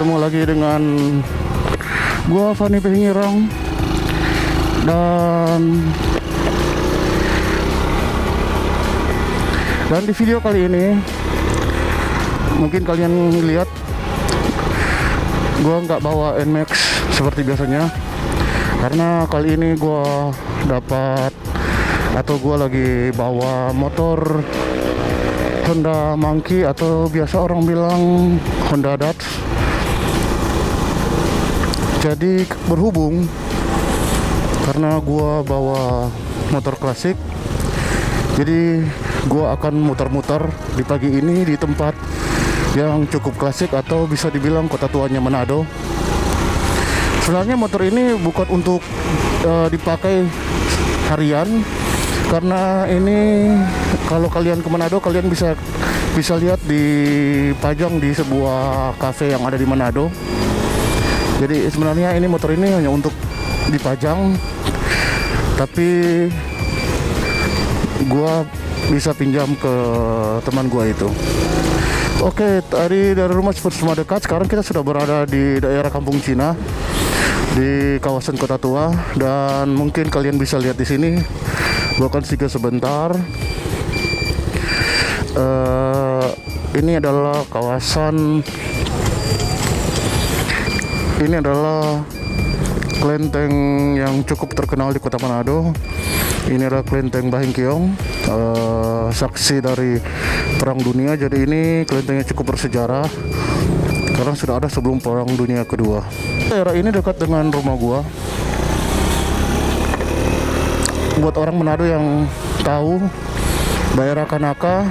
ketemu lagi dengan gua Fani Pengirang. Dan di video kali ini mungkin kalian lihat gua nggak bawa NMAX seperti biasanya, karena kali ini gua lagi bawa motor Honda Monkey atau biasa orang bilang Honda Dutch. Jadi berhubung karena gua bawa motor klasik, jadi gua akan muter-muter di pagi ini di tempat yang cukup klasik atau bisa dibilang kota tuanya Manado. Sebenarnya motor ini bukan untuk dipakai harian, karena ini kalau kalian ke Manado kalian bisa lihat dipajang di sebuah cafe yang ada di Manado. Jadi sebenarnya ini motor ini hanya untuk dipajang, tapi gua bisa pinjam ke teman gua itu. Oke, tadi dari rumah semua dekat. Sekarang kita sudah berada di daerah Kampung Cina, di kawasan Kota Tua, dan mungkin kalian bisa lihat di sini. Gua akan singgah sebentar. Ini adalah kelenteng yang cukup terkenal di Kota Manado. Ini adalah kelenteng Bahingkeong, saksi dari Perang Dunia. Jadi ini kelentengnya cukup bersejarah karena sudah ada sebelum Perang Dunia Kedua. Daerah ini dekat dengan rumah gua. Buat orang Manado yang tahu daerah Kanaka,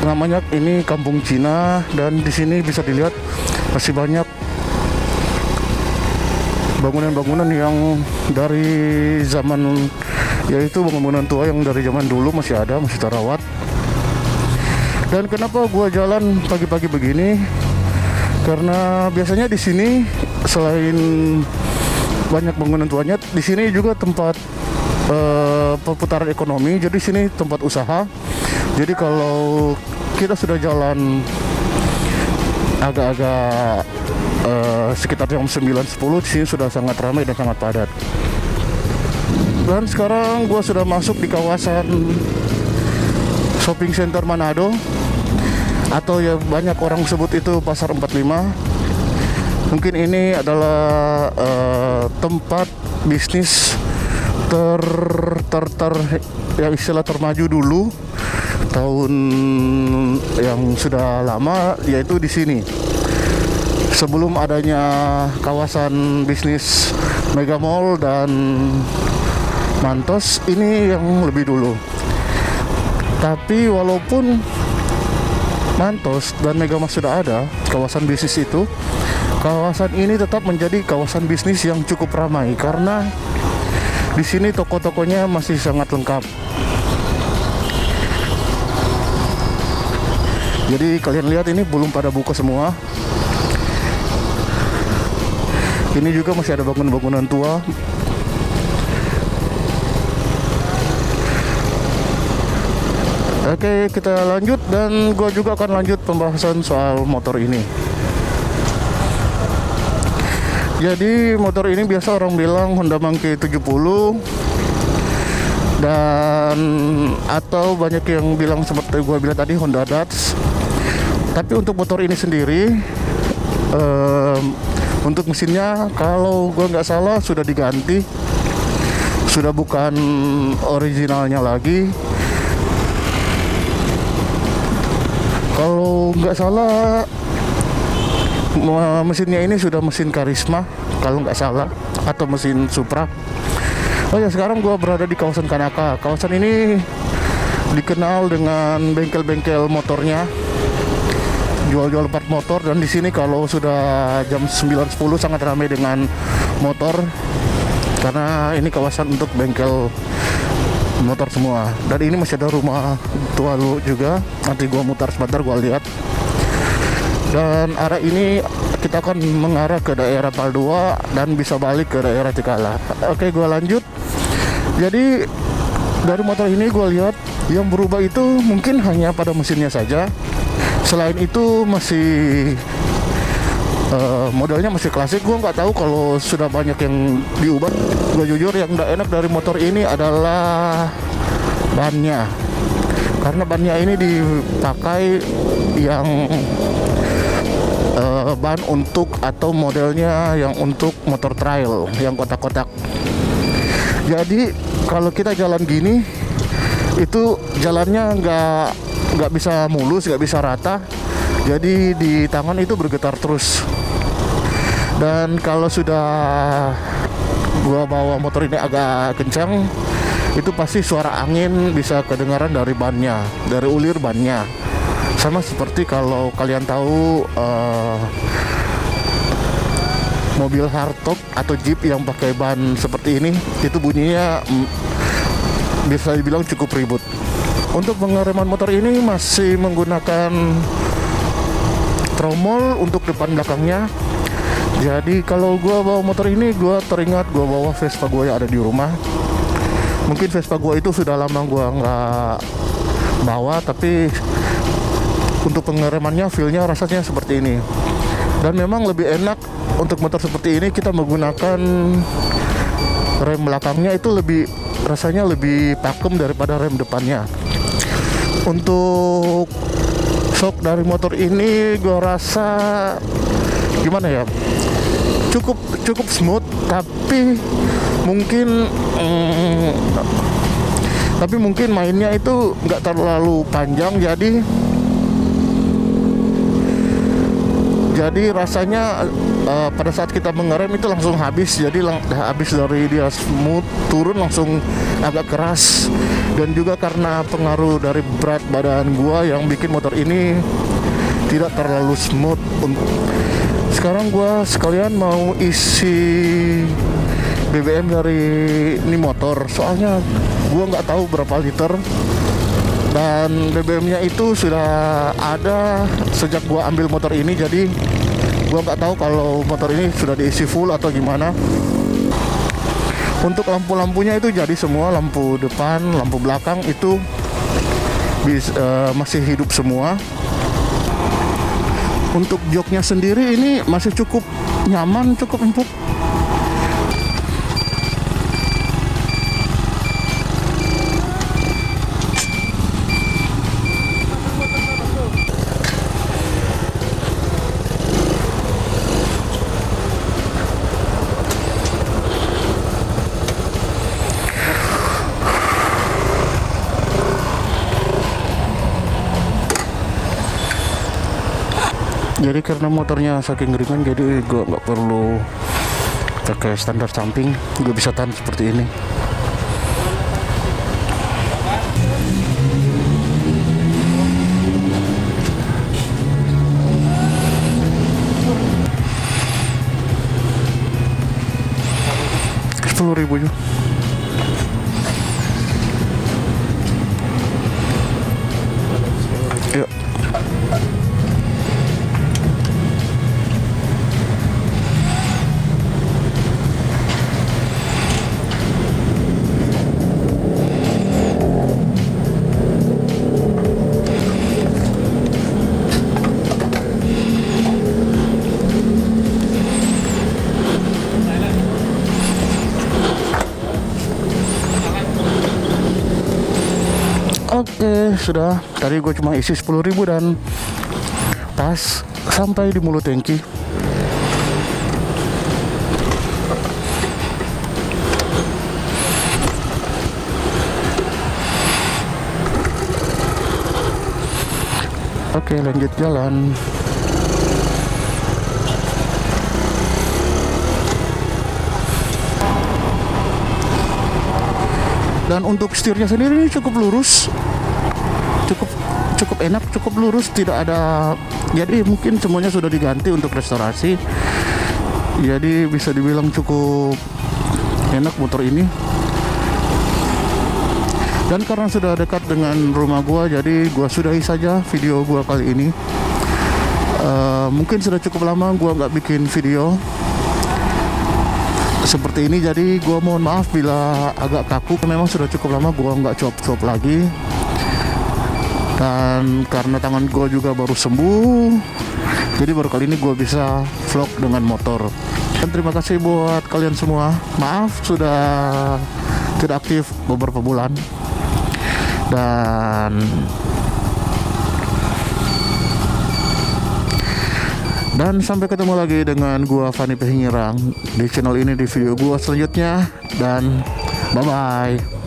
namanya ini Kampung Cina, dan di sini bisa dilihat masih banyak bangunan-bangunan yang dari zaman, yaitu bangunan tua yang dari zaman dulu masih ada, masih terawat. Dan kenapa gua jalan pagi-pagi begini? Karena biasanya di sini selain banyak bangunan tuanya, di sini juga tempat perputaran ekonomi. Jadi sini tempat usaha. Jadi kalau kita sudah jalan agak-agak sekitar jam 9-10, di sini sudah sangat ramai dan sangat padat. Dan sekarang gua sudah masuk di kawasan shopping center Manado, atau ya banyak orang sebut itu Pasar 45. Mungkin ini adalah tempat bisnis yang istilah termaju dulu tahun yang sudah lama, yaitu di sini. Sebelum adanya kawasan bisnis Mega Mall dan Mantos, ini yang lebih dulu. Tapi walaupun Mantos dan Mega Mall sudah ada kawasan bisnis itu, kawasan ini tetap menjadi kawasan bisnis yang cukup ramai karena di sini toko-tokonya masih sangat lengkap. Jadi kalian lihat ini belum pada buka semua. Ini juga masih ada bangunan-bangunan tua. Oke, kita lanjut, dan gua juga akan lanjut pembahasan soal motor ini. Jadi motor ini biasa orang bilang Honda Monkey 70, dan atau banyak yang bilang seperti gua bilang tadi Honda Dutch. Tapi untuk motor ini sendiri, untuk mesinnya kalau gua nggak salah sudah diganti, sudah bukan originalnya lagi. Kalau nggak salah mesinnya ini sudah mesin Karisma kalau nggak salah, atau mesin Supra. Oh ya, sekarang gua berada di kawasan Kanaka. Kawasan ini dikenal dengan bengkel-bengkel motornya, jual-jual part motor. Dan di sini kalau sudah jam 9-10 sangat ramai dengan motor, karena ini kawasan untuk bengkel motor semua. Dan ini masih ada rumah tua lu juga. Nanti gua mutar sebentar, gua lihat. Dan arah ini kita akan mengarah ke daerah Paldua dan bisa balik ke daerah Tikala. Oke, gua lanjut. Jadi dari motor ini gua lihat yang berubah itu mungkin hanya pada mesinnya saja. Selain itu masih modelnya masih klasik. Gue nggak tahu kalau sudah banyak yang diubah. Gue jujur yang nggak enak dari motor ini adalah bannya, karena bannya ini dipakai yang ban untuk atau modelnya yang untuk motor trail yang kotak-kotak. Jadi kalau kita jalan gini itu jalannya nggak bisa mulus, nggak bisa rata. Jadi di tangan itu bergetar terus. Dan kalau sudah gua bawa motor ini agak kencang, itu pasti suara angin bisa kedengaran dari bannya, dari ulir bannya. Sama seperti kalau kalian tahu mobil hardtop atau jeep yang pakai ban seperti ini, itu bunyinya bisa dibilang cukup ribut. Untuk pengereman motor ini masih menggunakan tromol untuk depan belakangnya. Jadi kalau gua bawa motor ini, gua teringat gua bawa Vespa gua yang ada di rumah. Mungkin Vespa gua itu sudah lama gua nggak bawa, tapi untuk pengeremannya feelnya rasanya seperti ini. Dan memang lebih enak untuk motor seperti ini kita menggunakan rem belakangnya, itu rasanya lebih pakem daripada rem depannya. Untuk shock dari motor ini gua rasa gimana ya, cukup smooth, tapi mungkin mainnya itu nggak terlalu panjang, jadi rasanya pada saat kita mengerem itu langsung habis. Jadi habis dari dia smooth turun langsung agak keras. Dan juga karena pengaruh dari berat badan gua yang bikin motor ini tidak terlalu smooth. Sekarang gua sekalian mau isi BBM dari ini motor, soalnya gua nggak tahu berapa liter. Dan BBM-nya itu sudah ada sejak gua ambil motor ini, jadi gua nggak tahu kalau motor ini sudah diisi full atau gimana. Untuk lampu-lampunya itu jadi semua, lampu depan, lampu belakang itu masih hidup semua. Untuk joknya sendiri ini masih cukup nyaman, cukup empuk. Jadi karena motornya saking ringan, jadi gue nggak perlu pakai standar samping, gue bisa tahan seperti ini. Rp10.000 juga. Yuk. Oke, sudah. Tadi gue cuma isi 10.000 dan pas sampai di mulut tangki. Oke, lanjut jalan. Dan untuk setirnya sendiri ini cukup lurus, cukup enak, cukup lurus, tidak ada. Jadi mungkin semuanya sudah diganti untuk restorasi. Jadi bisa dibilang cukup enak motor ini. Dan karena sudah dekat dengan rumah gua, jadi gua sudahi saja video gua kali ini. Mungkin sudah cukup lama gua nggak bikin video seperti ini, jadi gua mohon maaf bila agak kaku. Memang sudah cukup lama gua nggak cuap-cuap lagi. Dan karena tangan gue juga baru sembuh, jadi baru kali ini gue bisa vlog dengan motor. Dan terima kasih buat kalian semua. Maaf sudah tidak aktif beberapa bulan. Dan sampai ketemu lagi dengan gua Fani Pehingirang di channel ini, di video gua selanjutnya. Dan bye bye.